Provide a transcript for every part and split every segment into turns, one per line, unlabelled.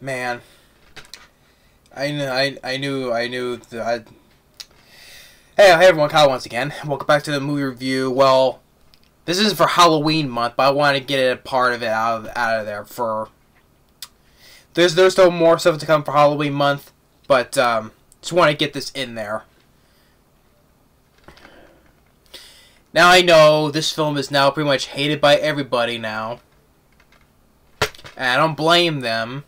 man, I knew that. Hey everyone, Kyle once again. Welcome back to the movie review. Well, this isn't for Halloween month, but I want to get a part of it out of there for. There's still more stuff to come for Halloween month, but just want to get this in there. Now I know this film is now pretty much hated by everybody now, and I don't blame them.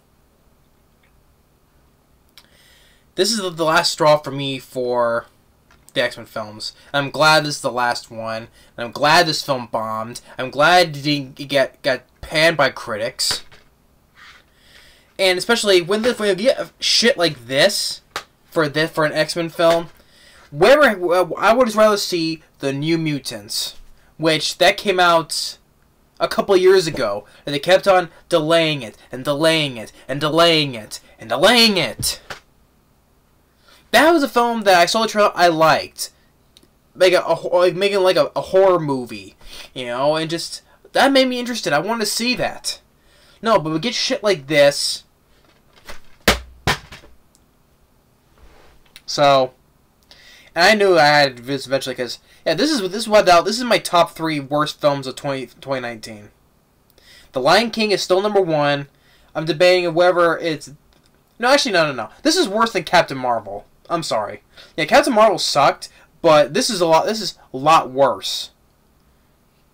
This is the last straw for me for the X-Men films. I'm glad this is the last one. And I'm glad this film bombed. I'm glad it didn't got panned by critics. And especially when you get shit like this for an X-Men film, I would rather see the New Mutants, which that came out a couple years ago, and they kept on delaying it and delaying it and delaying it and delaying it. That was a film that I saw the trailer I liked, making like a horror movie, you know, and just that made me interested. I wanted to see that. No, but we get shit like this. So, and I knew I had to do this eventually because yeah, this is my top 3 worst films of 2019. The Lion King is still #1. I'm debating whether it's no. This is worse than Captain Marvel. I'm sorry. Yeah, Captain Marvel sucked, but this is a lot worse.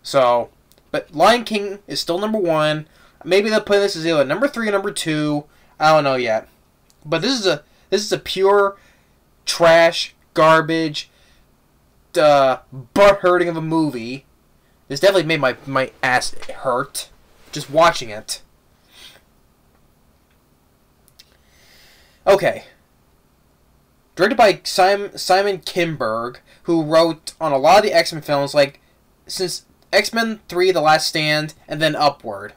So, but Lion King is still #1. Maybe they'll put this as either #3 or #2. I don't know yet. But this is a pure trash, garbage, butt hurting of a movie. This definitely made my ass hurt just watching it. Okay. Directed by Simon Kinberg, who wrote on a lot of the X-Men films, like since X-Men 3: The Last Stand, and then upward.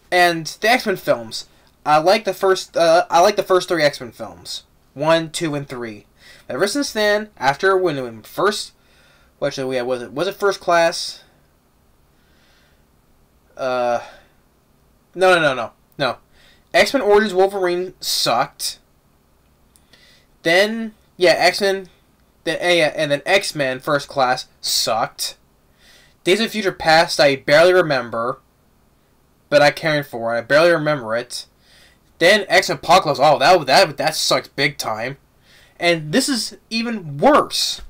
And the X-Men films, I like the first 3 X-Men films, 1, 2, and 3. Ever since then, after when first, what should we have? Was it First Class? No. X-Men Origins Wolverine sucked. Then, yeah, X-Men, and then X-Men First Class sucked. Days of Future Past, I barely remember, but I cared for it. I barely remember it. Then X-Men Apocalypse, oh, that sucked big time. And this is even worse.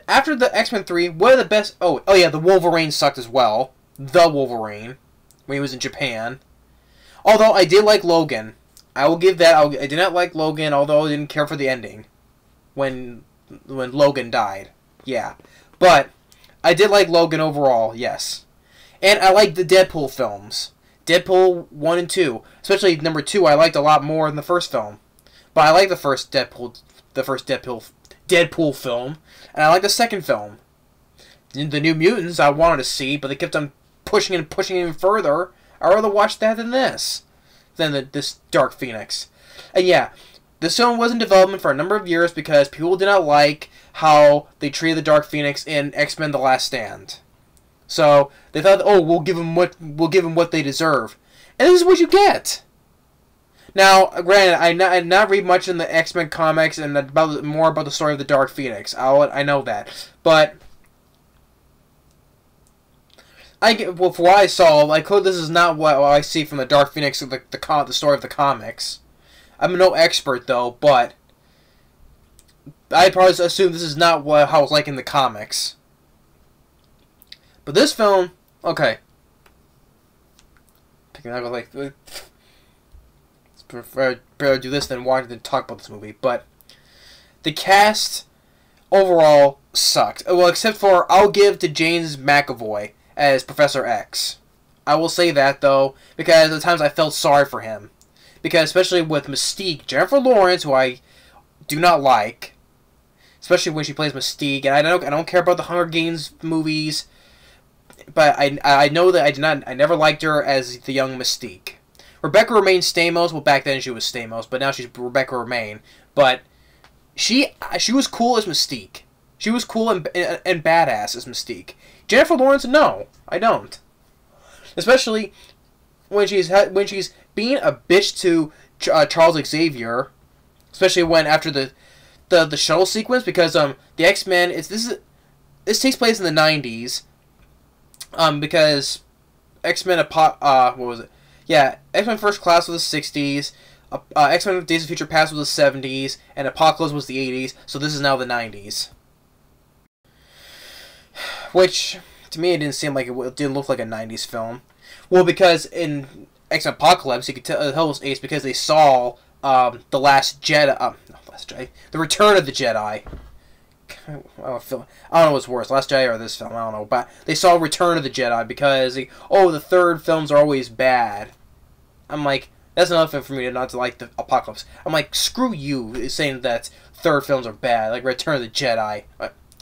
After the X-Men 3, what are the best? Oh yeah, the Wolverine sucked as well. The Wolverine, when he was in Japan. Although I did like Logan. I will give that. I did not like Logan, although I didn't care for the ending when Logan died. Yeah, but I did like Logan overall. Yes, and I like the Deadpool films. Deadpool 1 and 2, especially number 2. I liked a lot more than the first film, but I like the first Deadpool film, and I like the second film. The New Mutants I wanted to see, but they kept on pushing it even further. I'd rather watch that than this. This Dark Phoenix. And yeah, this film was in development for a number of years because people did not like how they treated the Dark Phoenix in X-Men: The Last Stand. So they thought, oh, we'll give them what they deserve, and this is what you get. Now, granted, I not read much in the X-Men comics and more about the story of the Dark Phoenix. I know that, but for what I saw, this is not what I see from the Dark Phoenix, the story of the comics. I'm no expert though, but I probably assume this is not how it's like in the comics. But this film, okay. Let's prefer do this than talk about this movie. But the cast overall sucked. Well, except for I'll give to James McAvoy as Professor X. I will say that though, because at times I felt sorry for him. Because especially with Mystique, Jennifer Lawrence, who I do not like, especially when she plays Mystique, and I don't care about the Hunger Games movies, but I know that I never liked her as the young Mystique. Rebecca Romijn Stamos, well back then she was Stamos, but now she's Rebecca Romijn. But she was cool as Mystique. She was cool and badass as Mystique. Jennifer Lawrence, no, I don't. Especially when she's being a bitch to Charles Xavier, especially when after the shuttle sequence, because the X-Men this takes place in the 90s, because X-Men what was it? Yeah, X-Men First Class was the 60s, X-Men Days of Future Past was the 70s, and Apocalypse was the 80s, so this is now the 90s. Which, to me, it didn't seem like it didn't look like a 90s film. Well, because in X-Men Apocalypse, you could tell it was 80s because they saw the Last Jedi, the Return of the Jedi. I don't know what's worse, Last Jedi or this film, I don't know, but they saw Return of the Jedi because, the third films are always bad. I'm like, that's another thing for me not to like the Apocalypse. I'm like, screw you, saying that third films are bad, like Return of the Jedi.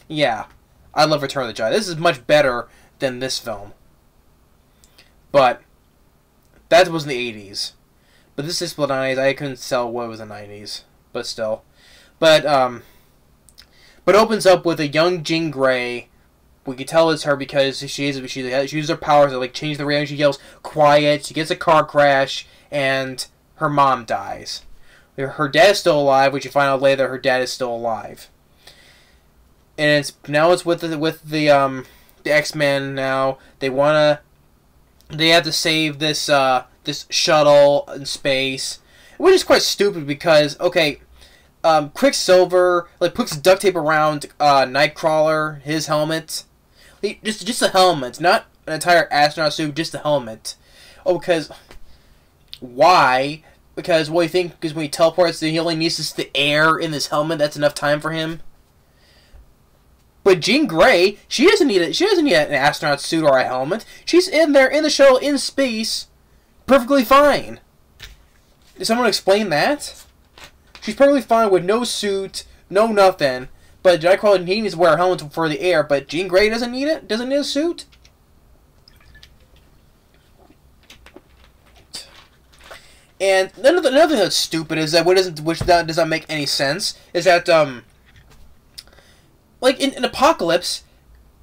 Yeah, I love Return of the Jedi. This is much better than this film. But, that was in the 80s. But this is the 90s, I couldn't tell what was the 90s. But still. But it opens up with a young Jean Grey. We can tell it's her because she uses her powers to like change the reality. She yells, "Quiet!" She gets a car crash, and her mom dies. Her dad is still alive, which you find out later. Her dad is still alive, and it's with the X-Men now. They have to save this this shuttle in space, which is quite stupid because Quicksilver puts duct tape around Nightcrawler, his helmet. Just a helmet, not an entire astronaut suit, just a helmet. Oh, because why? Because what do you think? Because when he teleports, he only needs just the air in this helmet. That's enough time for him. But Jean Grey, she doesn't need it. She doesn't need an astronaut suit or a helmet. She's in there in the shuttle in space, perfectly fine. Did someone explain that? She's perfectly fine with no suit, no nothing. But Nightcrawler needs to wear a helmet for the air, but Jean Grey doesn't need it? Doesn't need a suit? And another thing that's stupid is that which does not make any sense is that like in Apocalypse,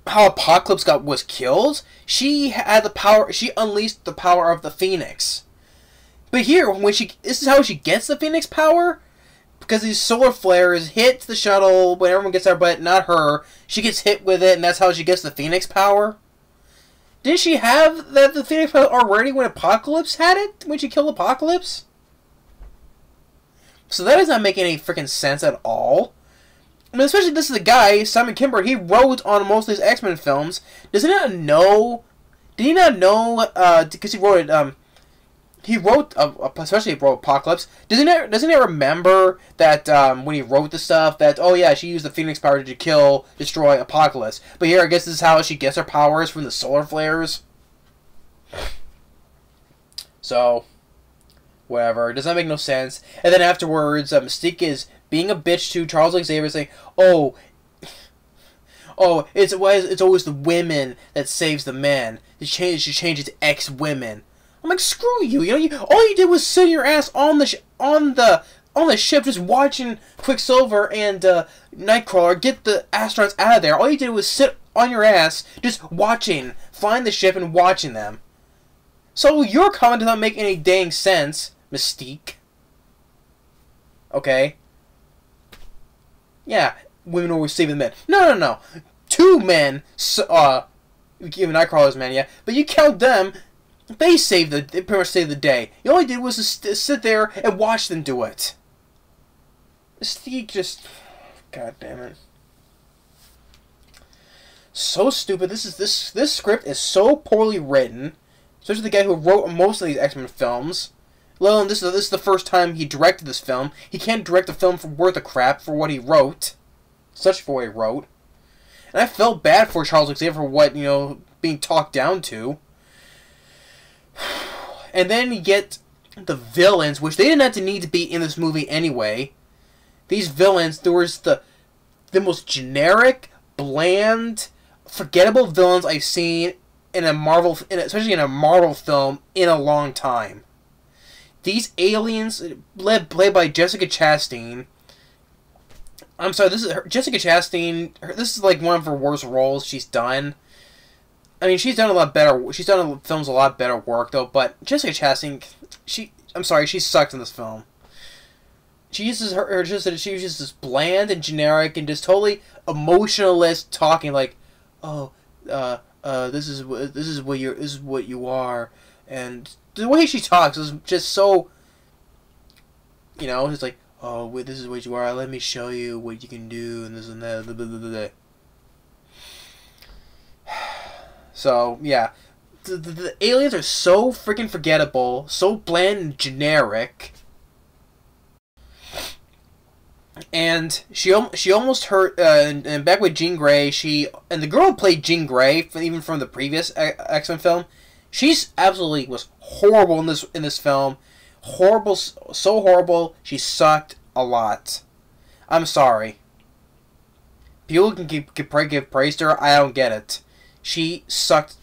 how Apocalypse was killed, she had the power. She unleashed the power of the Phoenix. But here, this is how she gets the Phoenix power. Because these solar flares hit the shuttle when everyone gets there, but not her. She gets hit with it, and that's how she gets the Phoenix power. Didn't she have the Phoenix power already when Apocalypse had it? When she killed Apocalypse? So that does not make any freaking sense at all. I mean, especially this is the guy, Simon Kinberg, he wrote on most of these X-Men films. Does he not know? Did he not know, because he wrote it, especially he wrote Apocalypse. Doesn't he remember that when he wrote the stuff that she used the Phoenix power to destroy Apocalypse? But here I guess this is how she gets her powers from the solar flares. So whatever, it does not make no sense. And then afterwards, Mystique is being a bitch to Charles Xavier, saying, it's always the women that saves the men. She changes to X-women. I'm like, screw you! All you did was sit your ass on the ship, just watching Quicksilver and Nightcrawler get the astronauts out of there. All you did was sit on your ass, just watching, flying the ship and watching them. So your comment does not make any dang sense, Mystique. Okay. Yeah, women always save the men. No. 2 men. Even Nightcrawler's men, yeah, but you count them. They pretty much saved the day. You all you did was just sit there and watch them do it. Mystique just, god damn it, so stupid. This script is so poorly written, especially the guy who wrote most of these X-Men films. Let alone this is the first time he directed this film. He can't direct a film worth a crap for what he wrote, for what he wrote. And I felt bad for Charles Xavier for what being talked down to. And then you get the villains, which they didn't have to need to be in this movie anyway. These villains, there was the most generic, bland, forgettable villains I've seen in a Marvel, especially in a Marvel film, in a long time. These aliens, played by Jessica Chastain. I'm sorry, Jessica Chastain. This is like one of her worst roles she's done. I mean, she's done a lot better. She's done films a lot better work though. But Jessica Chastain, I'm sorry, she sucked in this film. She uses she was just this bland and generic and just totally emotionalist talking like, oh, this is what you are, and the way she talks is just so, you know, it's like, oh, wait, this is what you are. Let me show you what you can do, and this and that. Blah, blah, blah, blah. So yeah, the aliens are so freaking forgettable, so bland and generic. And she almost hurt. And back with Jean Grey, and the girl who played Jean Grey, even from the previous X-Men film, she's absolutely was horrible in this film. Horrible, so horrible. She sucked a lot. I'm sorry. People can give praise to her. I don't get it. She sucked.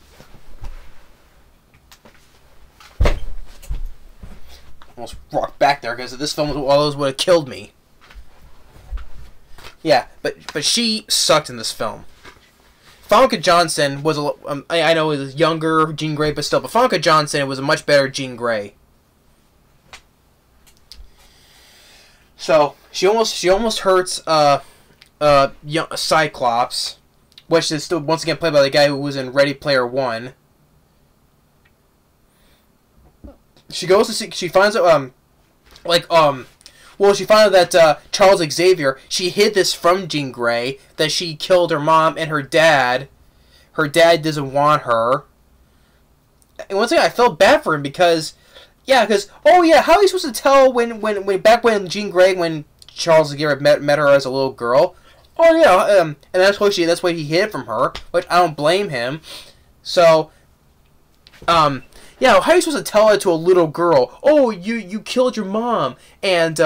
Almost rocked back there because this film would have killed me. Yeah, but she sucked in this film. Famke Johnson was I know it was younger Jean Grey, but still, but Famke Johnson was a much better Jean Grey. So she almost hurts Cyclops, which is still once again played by the guy who was in Ready Player One. She goes to see. She finds out well, she found out that Charles Xavier, she hid this from Jean Grey, that she killed her mom and her dad. Her dad doesn't want her. And once again, I felt bad for him because, oh yeah, how are you supposed to tell back when Jean Grey, when Charles Xavier met her as a little girl? Oh yeah, and that's why he hid it from her, which I don't blame him. So, yeah, how are you supposed to tell it to a little girl? Oh, you killed your mom, and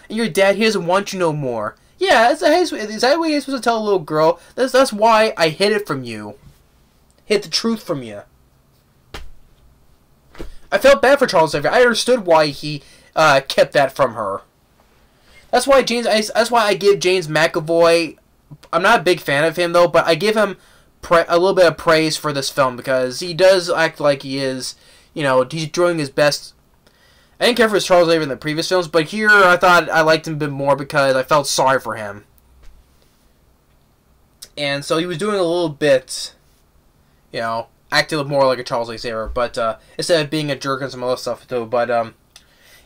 your dad, he doesn't want you no more. Yeah, is that what you're supposed to tell a little girl? That's why I hid it from you. Hid the truth from you. I felt bad for Charles Xavier. I understood why he kept that from her. That's why I give James McAvoy. I'm not a big fan of him though, but I give him a little bit of praise for this film because he does act like he is. You know, he's doing his best. I didn't care for his Charles Xavier in the previous films, but here I thought I liked him a bit more because I felt sorry for him. And so he was doing a little bit, you know, acting more like a Charles Xavier, but instead of being a jerk and some other stuff too. But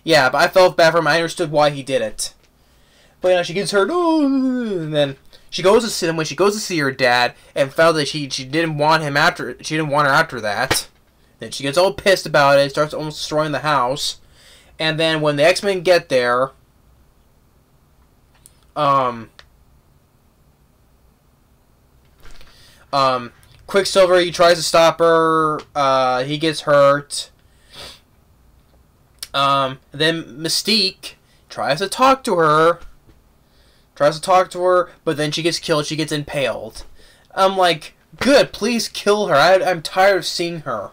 yeah, but I felt bad for him. I understood why he did it. But you know, she gets hurt, and then she goes to see him when she goes to see her dad, and found that she didn't want him after. She didn't want her after that. Then she gets all pissed about it, starts almost destroying the house. And then when the X-Men get there, Quicksilver, he tries to stop her, he gets hurt. Then Mystique tries to talk to her, but then she gets killed, she gets impaled. I'm like, good, please kill her, I'm tired of seeing her.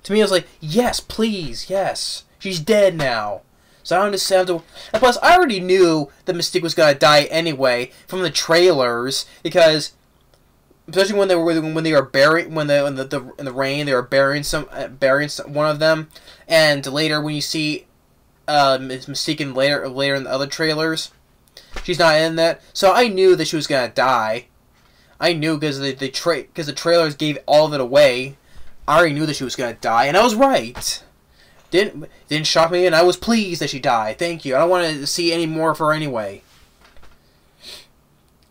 To me, I was like, yes, please, yes. She's dead now. So I don't understand. And plus, I already knew that Mystique was gonna die anyway from the trailers because, especially when they were in the rain, they were burying one of them, and later when you see Mystique in later in the other trailers, she's not in that. So I knew that she was gonna die. I knew because the trailers gave all of it away. I already knew that she was gonna die, and I was right. Didn't shock me, and I was pleased that she died. Thank you. I don't want to see any more of her anyway.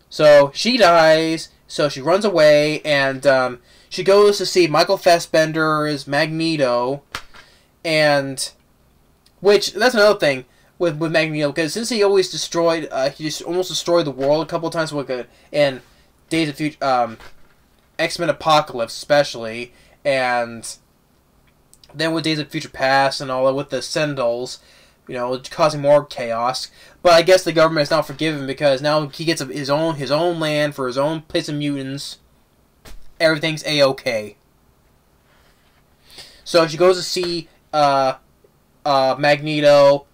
So she dies. So she runs away, and she goes to see Michael Fassbender as Magneto, and which that's another thing with Magneto because since he always destroyed, he just almost destroyed the world a couple of times in Days of Future, X-Men Apocalypse especially. And then with Days of Future Past and all that with the Sentinels, you know, causing more chaos. But I guess the government is now forgiven because now he gets his own land for his own place of mutants. Everything's A-okay. So she goes to see Magneto.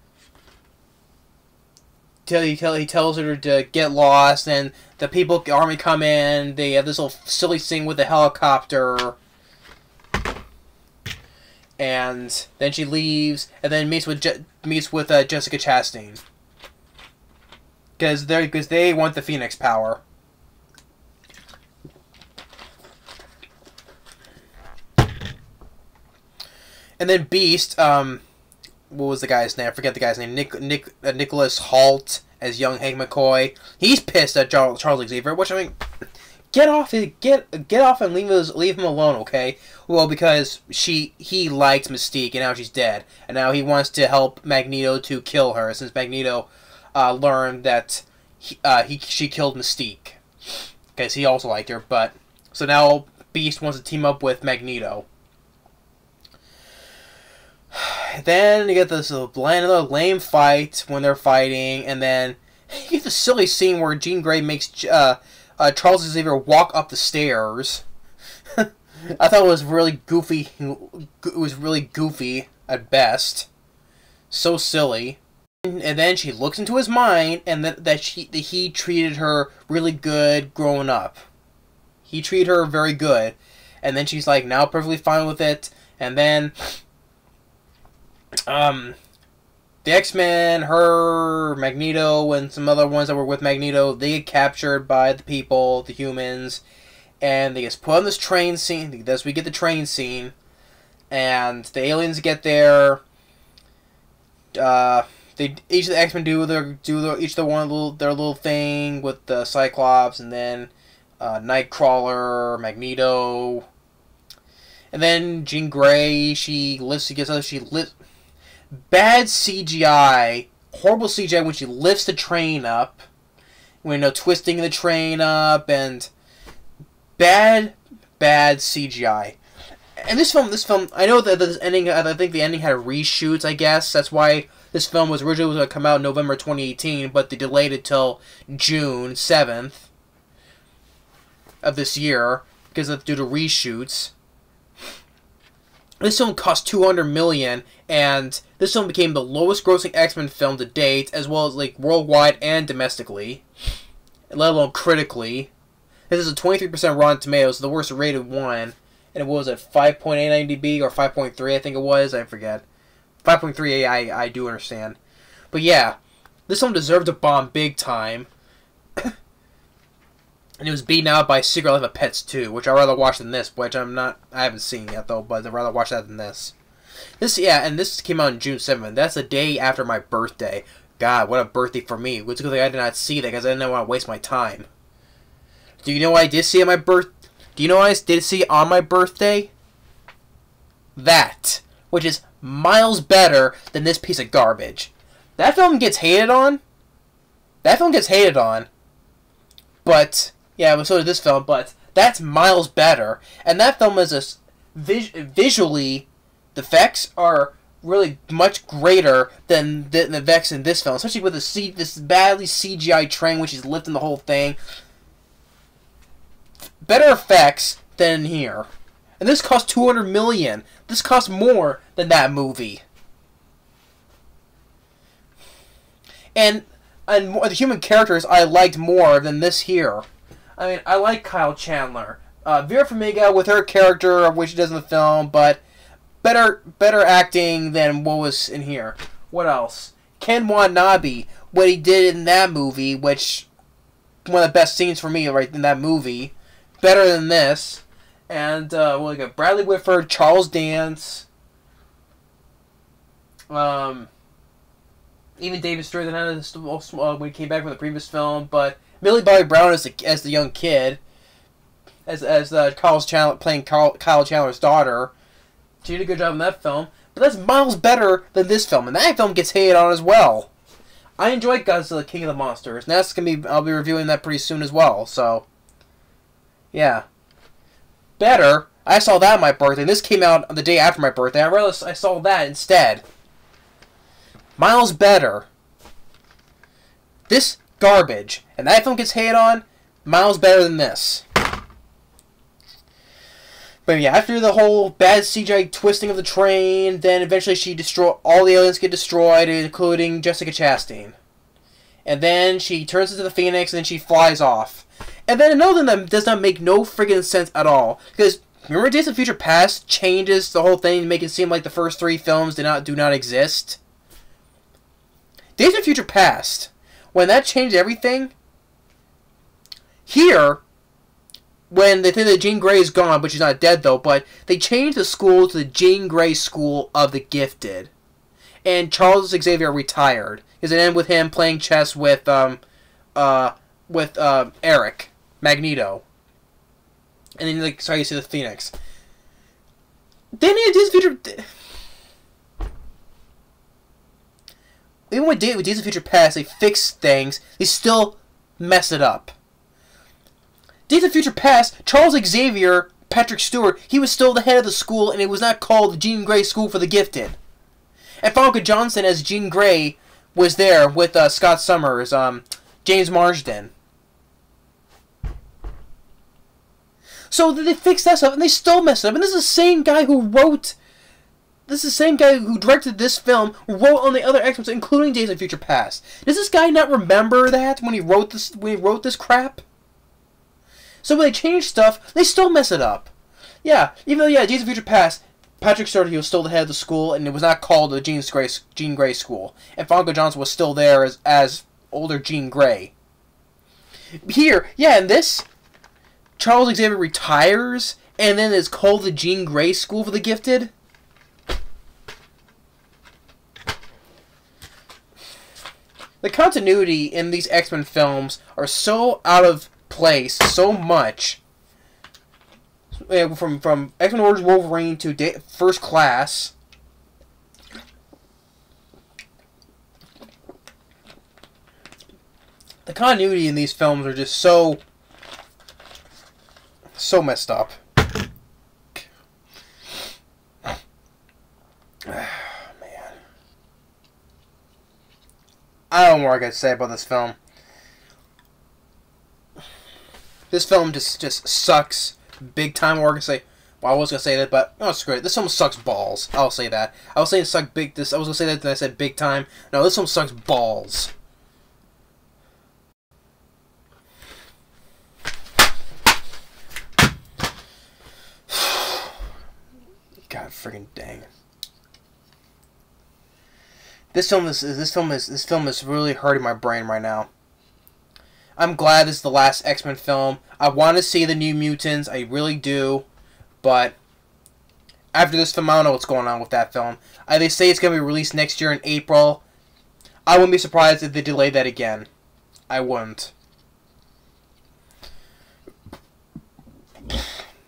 He tells her to get lost, and the army come in. They have this little silly thing with the helicopter. and then she leaves, and then meets with Jessica Chastain, because they want the Phoenix power. And then Beast, what was the guy's name? I forget the guy's name. Nicholas Hoult as young Hank McCoy. He's pissed at Charles Xavier, which, I mean, get off and leave him alone, okay? Well, because he liked Mystique, and now she's dead, and now he wants to help Magneto to kill her, since Magneto learned that she killed Mystique, because he also liked her. But so now Beast wants to team up with Magneto. Then you get this another lame fight when they're fighting, and then you get the silly scene where Jean Grey makes Charles Xavier walk up the stairs. I thought it was really goofy. It was really goofy at best. So silly. And then she looks into his mind, and that he treated her really good growing up. He treated her very good, and then she's like now perfectly fine with it. And then the X-Men, her, Magneto, and some other ones that were with Magneto, they get captured by the people, the humans, and they get put on this train scene. Thus, we get the train scene, and the aliens get there. Each of the X-Men do their little thing with the Cyclops, and then Nightcrawler, Magneto, and then Jean Grey. Bad CGI, horrible CGI when she lifts the train up, twisting the train up, and bad CGI. And this film, I know that this ending, I think the ending had reshoots, I guess. That's why this film was originally going to come out in November 2018, but they delayed it till June 7th of this year, because due to reshoots. This film cost $200 million, and this film became the lowest-grossing X-Men film to date, as well as worldwide and domestically, let alone critically. This is a 23% Rotten Tomatoes, the worst-rated one, and it was at 5.8 IMDb or 5.3, I think it was. I forget. 5.3 I do understand, but yeah, this film deserved to bomb big time. And it was beaten out by Secret Life of Pets 2, which I'd rather watch than this, which I haven't seen yet, though, but I'd rather watch that than this. And this came out on June 7th. That's the day after my birthday. God, what a birthday for me. It's a good thing I did not see that, because I didn't want to waste my time. Do you know what I did see on my on my birthday? That, which is miles better than this piece of garbage. That film gets hated on. But yeah, but so did this film, but that's miles better. And that film is visually, the effects are really much greater than the effects in this film, especially with this badly CGI train, which is lifting the whole thing. Better effects than here. And this cost $200 million. This cost more than that movie. And the human characters I liked more than this here. I mean, I like Kyle Chandler. Vera Farmiga with her character, which she does in the film, but better acting than what was in here. What else? Ken Watanabe, what he did in that movie, which one of the best scenes for me right in that movie. Better than this. And we got Bradley Whitford, Charles Dance, even David Stewart when he came back from the previous film, but Millie Bobby Brown as the young kid, as Kyle Chandler playing Kyle Chandler's daughter. She did a good job in that film, but that's miles better than this film, and that film gets hated on as well. I enjoyed Godzilla King of the Monsters, and I'll be reviewing that pretty soon as well. So, yeah, better. I saw that on my birthday. This came out the day after my birthday. I saw that instead. Miles better. This garbage. And that film gets hated on. Miles better than this. But yeah, after the whole bad CGI twisting of the train, then eventually all the aliens get destroyed, including Jessica Chastain. And then she turns into the Phoenix, and then she flies off. And then another thing that does not make no friggin' sense at all. Because Remember Days of Future Past changes the whole thing to make it seem like the first 3 films do not exist? Days of Future Past, when that changed everything, here, when they think that Jean Grey is gone, but she's not dead though, but they changed the school to the Jean Grey School of the Gifted. And Charles Xavier retired. Because it ended with him playing chess with Eric, Magneto. And then, like, sorry, you see the Phoenix. They need Days of Future... Even with Days of Future Past, they fixed things, they still mess it up. Days of Future Past, Charles Xavier, Patrick Stewart, he was still the head of the school, and it was not called the Jean Grey School for the Gifted. And Famke Johnson as Jean Grey was there with Scott Summers, James Marsden. So they fixed that stuff, and they still messed it up. And this is the same guy who wrote... This is the same guy who directed this film, who wrote on the other X-Men, including Days of Future Past. Does this guy not remember that when he wrote this crap? So when they change stuff, they still mess it up. Yeah, even though, yeah, Days of Future Past, Patrick Stewart, he was still the head of the school, and it was not called the Jean Grey School. And Famke Johnson was still there as older Jean Grey. Here, yeah, in this, Charles Xavier retires, and then it's called the Jean Grey School for the Gifted. The continuity in these X-Men films are so out of place, so much. From X-Men Origins Wolverine to First Class. The continuity in these films are just so messed up. Man. I don't know what I got to say about this film. This film just sucks big time. Or I can say, well, I was gonna say that, but no, screw it. This film sucks balls. I'll say that. I was saying it sucked big. I was gonna say that, then I said big time. No, this film sucks balls. God friggin' dang. This film is really hurting my brain right now. I'm glad this is the last X-Men film. I want to see the New Mutants, I really do, but after this film, I don't know what's going on with that film. They say it's going to be released next year in April. I wouldn't be surprised if they delay that again. I wouldn't.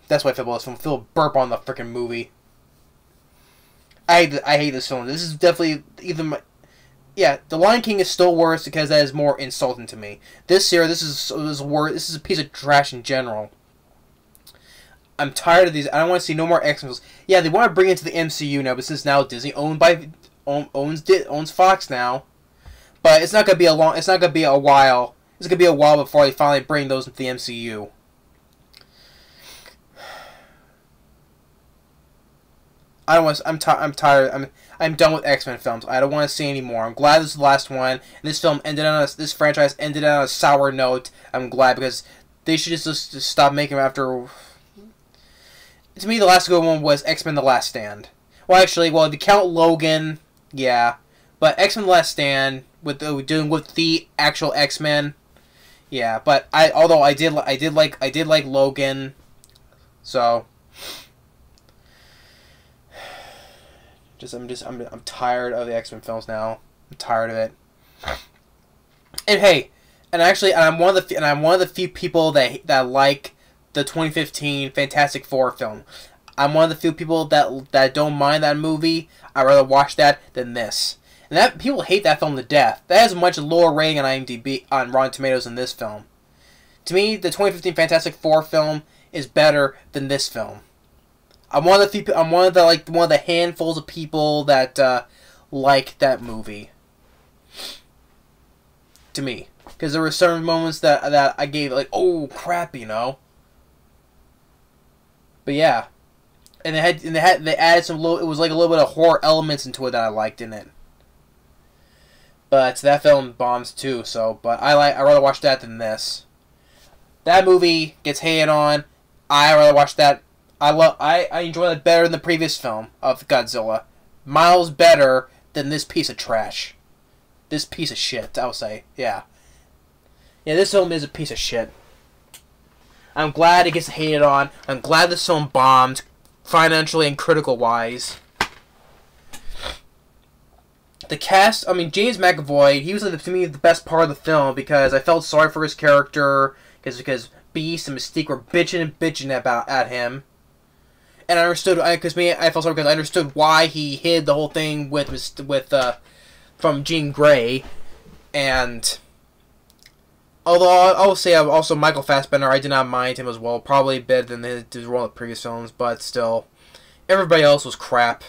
That's why I feel about this film. I feel a burp on the freaking movie. I hate this film. This is definitely either my... Yeah, The Lion King is still worse because that is more insulting to me. This year, this is worse. This is a piece of trash in general. I'm tired of these. I don't want to see no more X-Men films. Yeah, they want to bring it into the MCU now, but since now Disney owns Fox now, but it's not gonna be a long. It's not gonna be a while. It's gonna be a while before they finally bring those into the MCU. I don't want to, I'm tired. I'm done with X-Men films. I don't want to see any more. I'm glad this is the last one. And this film ended on this franchise ended on a sour note. I'm glad because they should just stop making them after. To me, the last good one was X-Men: The Last Stand. Well, actually, if you count Logan, yeah, but X-Men: The Last Stand with the actual X-Men, yeah. But although I did like Logan, so. I'm tired of the X-Men films now. I'm tired of it. And hey, I'm one of the few people that like the 2015 Fantastic Four film. I'm one of the few people that don't mind that movie. I'd rather watch that than this. And that people hate that film to death. That has a much lower rating on IMDb on Rotten Tomatoes than this film. To me, the 2015 Fantastic Four film is better than this film. I'm one of the handfuls of people that like that movie. To me, because there were certain moments that I gave like, oh crap, you know. But yeah, and they added some little. It was like a little bit of horror elements into it that I liked in it. But that film bombs too. So, but I rather watch that than this. That movie gets hated on. I rather watch that. I enjoy that better than the previous film of Godzilla. Miles better than this piece of trash. This piece of shit, I would say. Yeah. Yeah, this film is a piece of shit. I'm glad it gets hated on. I'm glad this film bombed, financially and critical-wise. The cast, I mean, James McAvoy, he was, to me, the best part of the film because I felt sorry for his character because Beast and Mystique were bitching at him. And I understood, I felt sorry because I understood why he hid the whole thing from Jean Grey. And although I will say also Michael Fassbender, I did not mind him as well. Probably better than his role in the previous films, but still, everybody else was crap.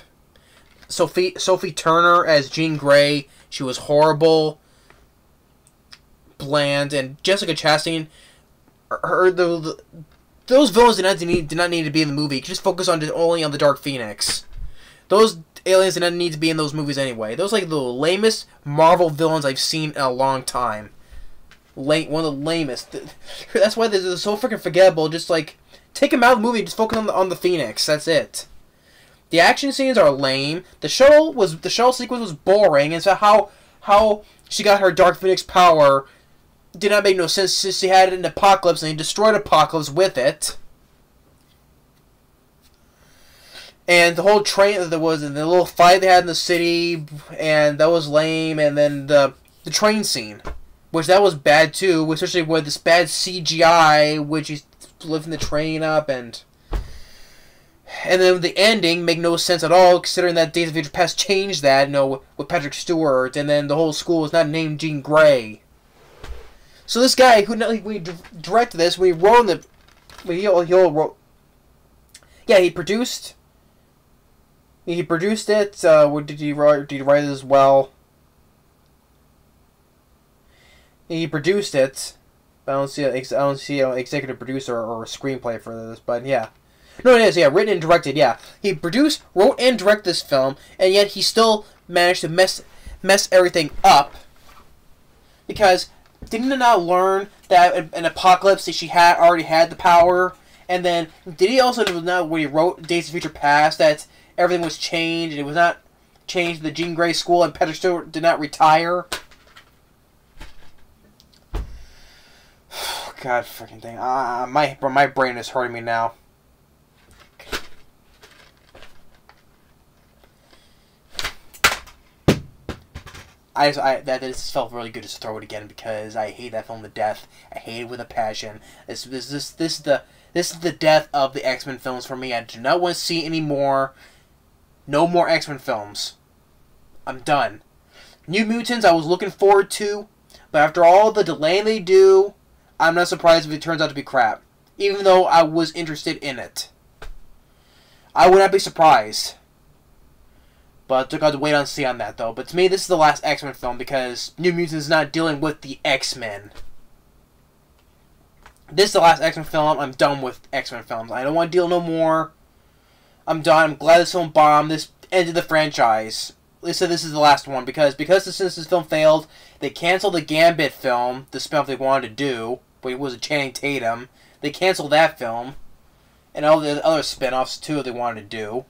Sophie Turner as Jean Grey, she was horrible, bland, and Jessica Chastain, those villains did not need to be in the movie. You could just focus only on the Dark Phoenix. Those aliens did not need to be in those movies anyway. Those are like the lamest Marvel villains I've seen in a long time. One of the lamest. That's why they're so freaking forgettable. Just like take them out of the movie. Just focus on the Phoenix. That's it. The action scenes are lame. The shuttle sequence was boring, and so how she got her Dark Phoenix power did not make no sense since she had it in Apocalypse and he destroyed Apocalypse with it. And the whole train that was in the little fight they had in the city, and that was lame. And then the train scene, which that was bad too, especially with this bad CGI, which he's lifting the train up and then the ending made no sense at all, considering that Days of Future Past changed that, with Patrick Stewart, and then the whole school was not named Jean Grey. So this guy who directed this, he produced. He produced it. Did he write it as well? He produced it. I don't see an executive producer or a screenplay for this, but yeah. No, it is, yeah, written and directed, yeah. He produced, wrote, and directed this film, and yet he still managed to mess everything up. Because, didn't he not learn that in Apocalypse that she already had the power? And then, did he also know when he wrote Days of Future Past that everything was changed, and it was not changed to the Jean Grey school, and Patrick Stewart did not retire? God freaking thing. My brain is hurting me now. This felt really good to throw it again because I hate that film to death. I hate it with a passion. This is the death of the X-Men films for me. I do not want to see any more. No more X-Men films. I'm done. New Mutants I was looking forward to, but after all the delaying they do, I'm not surprised if it turns out to be crap. Even though I was interested in it. I would not be surprised. But I'll have to wait and see on that, though. But to me, this is the last X-Men film because New Mutants is not dealing with the X-Men. This is the last X-Men film. I'm done with X-Men films. I don't want to deal no more. I'm done. I'm glad this film bombed. This ended the franchise. They said this is the last one because since this film failed, they canceled the Gambit film, the spin-off they wanted to do, but it was a Channing Tatum. They canceled that film. And all the other spin-offs, too, they wanted to do.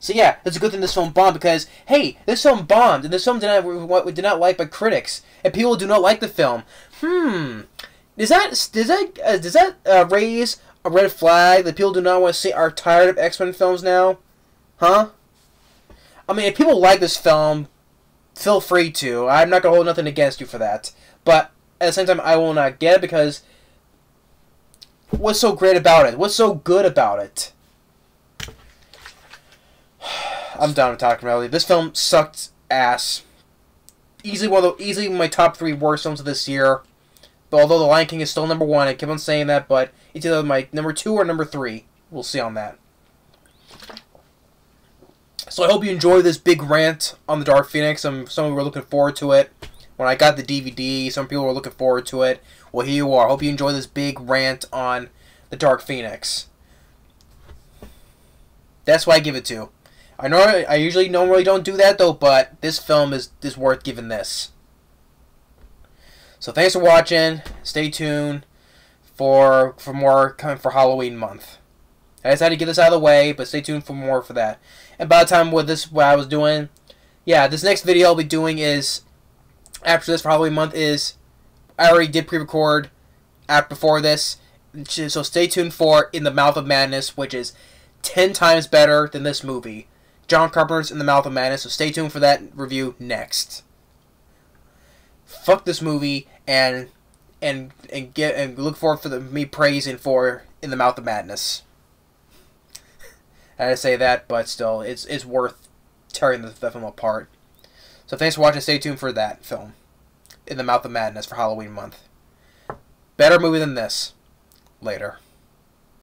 So yeah, it's a good thing this film bombed because, hey, this film bombed, and this film did not like by critics, and people do not like the film. Does that raise a red flag that people do not want to see are tired of X-Men films now? Huh? I mean, if people like this film, feel free to. I'm not gonna hold nothing against you for that. But at the same time, I will not get it because what's so great about it? What's so good about it? I'm done with talking about it. This film sucked ass. Easily my top 3 worst films of this year. But although The Lion King is still number 1, I keep on saying that, but it's either my number 2 or number 3. We'll see on that. So I hope you enjoy this big rant on the Dark Phoenix. Some were looking forward to it. When I got the DVD, some people were looking forward to it. Well, here you are. I hope you enjoy this big rant on the Dark Phoenix. That's why I give it 2. I usually normally don't do that though, but this film is worth giving this. So thanks for watching. Stay tuned for more coming for Halloween month. I just had to get this out of the way, but stay tuned for more for that. And by the time what I was doing, yeah, this next video I'll be doing is, after this for Halloween month, is, I already did pre-record before this, so stay tuned for In the Mouth of Madness, which is 10 times better than this movie. John Carpenter's In the Mouth of Madness, so stay tuned for that review next. Fuck this movie, and look forward for me praising for In the Mouth of Madness. I had to say that, but still, it's worth tearing the film apart. So thanks for watching. Stay tuned for that film, In the Mouth of Madness, for Halloween month. Better movie than this. Later.